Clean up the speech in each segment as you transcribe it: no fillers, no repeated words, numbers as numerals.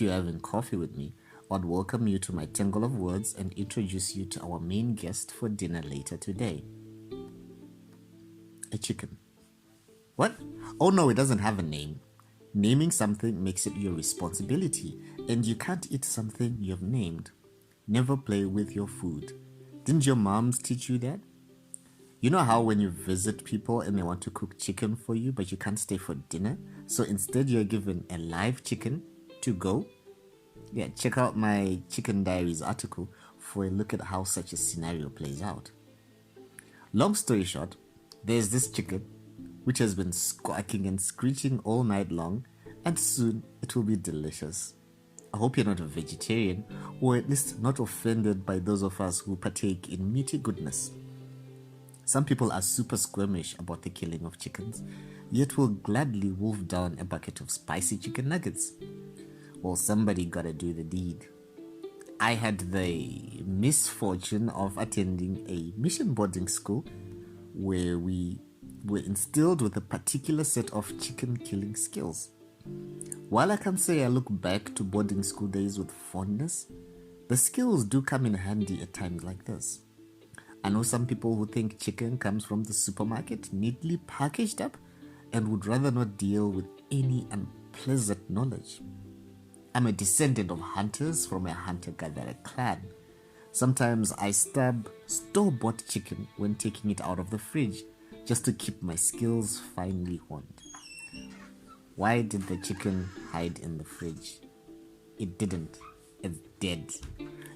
If you're having coffee with me, I'd welcome you to my tangle of words and introduce you to our main guest for dinner later today. A chicken. What? Oh no, it doesn't have a name. Naming something makes it your responsibility, and you can't eat something you've named. Never play with your food. Didn't your moms teach you that? You know how when you visit people and they want to cook chicken for you, but you can't stay for dinner? So instead, you're given a live chicken to go? Yeah, check out my Chicken Diaries article for a look at how such a scenario plays out. Long story short, there's this chicken which has been squawking and screeching all night long, and soon it will be delicious. I hope you're not a vegetarian, or at least not offended by those of us who partake in meaty goodness. Some people are super squeamish about the killing of chickens, yet will gladly wolf down a bucket of spicy chicken nuggets. Well, somebody gotta do the deed. I had the misfortune of attending a mission boarding school where we were instilled with a particular set of chicken killing skills. While I can say I look back to boarding school days with fondness, the skills do come in handy at times like this. I know some people who think chicken comes from the supermarket neatly packaged up and would rather not deal with any unpleasant knowledge. I'm a descendant of hunters from a hunter-gatherer clan. Sometimes I stab store-bought chicken when taking it out of the fridge just to keep my skills finely honed. Why did the chicken hide in the fridge? It didn't. It's dead.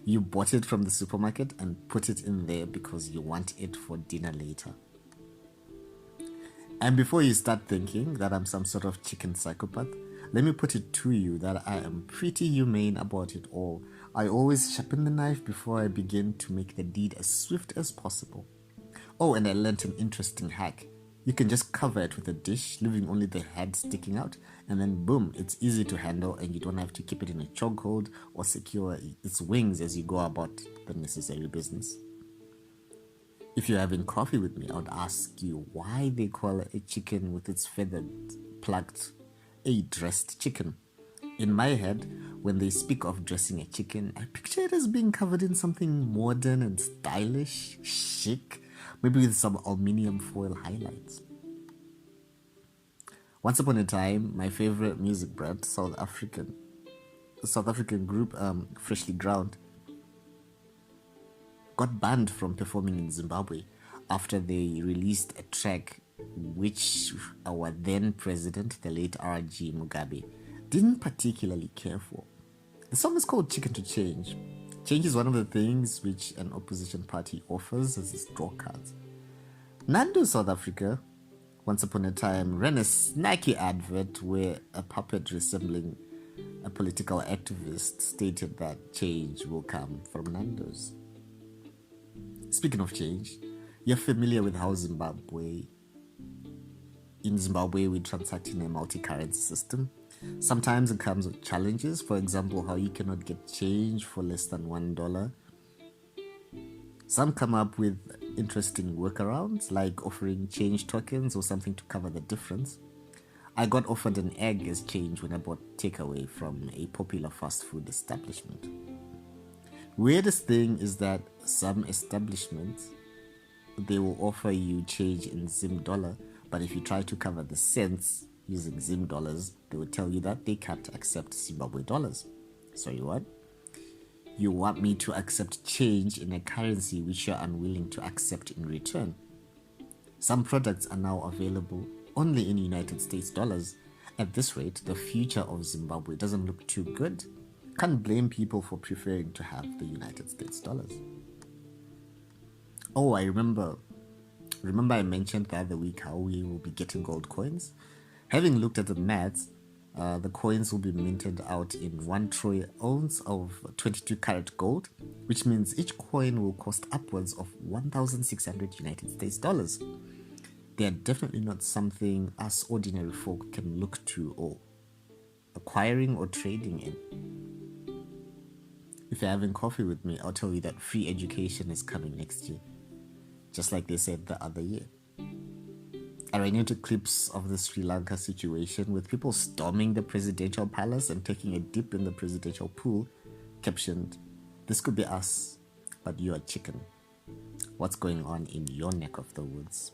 You bought it from the supermarket and put it in there because you want it for dinner later. And before you start thinking that I'm some sort of chicken psychopath, let me put it to you that I am pretty humane about it all. I always sharpen the knife before I begin to make the deed as swift as possible. Oh, and I learnt an interesting hack. You can just cover it with a dish, leaving only the head sticking out, and then boom, it's easy to handle and you don't have to keep it in a chokehold or secure its wings as you go about the necessary business. If you're having coffee with me, I would ask you why they call a chicken with its feathers plucked a dressed chicken. In my head, when they speak of dressing a chicken, I picture it as being covered in something modern and stylish, chic, maybe with some aluminium foil highlights. Once upon a time, my favorite music brand, South African group, Freshly Ground, got banned from performing in Zimbabwe after they released a track which our then president, the late R.G. Mugabe, didn't particularly care for. The song is called Chicken to Change. Change is one of the things which an opposition party offers as its draw cards. Nando South Africa, once upon a time, ran a snacky advert where a puppet resembling a political activist stated that change will come from Nando's. Speaking of change, you're familiar with how in Zimbabwe we transact in a multi-currency system. Sometimes it comes with challenges, for example, how you cannot get change for less than $1. Some come up with interesting workarounds, like offering change tokens or something to cover the difference. I got offered an egg as change when I bought takeaway from a popular fast food establishment. Weirdest thing is that some establishments, they will offer you change in Zim dollar, but if you try to cover the cents using Zim dollars, they will tell you that they can't accept Zimbabwe dollars. Sorry, what? You want me to accept change in a currency which you're unwilling to accept in return? Some products are now available only in United States dollars. At this rate, the future of Zimbabwe doesn't look too good. Can't blame people for preferring to have the United States dollars. Oh, I remember I mentioned the other week how we will be getting gold coins. Having looked at the maths, the coins will be minted out in 1 troy ounce of 22 karat gold, which means each coin will cost upwards of 1,600 United States dollars. They are definitely not something us ordinary folk can look to or acquiring or trading in. If you're having coffee with me, I'll tell you that free education is coming next year, just like they said the other year. I ran into clips of the Sri Lanka situation with people storming the presidential palace and taking a dip in the presidential pool, captioned, "This could be us, but you're a chicken." What's going on in your neck of the woods?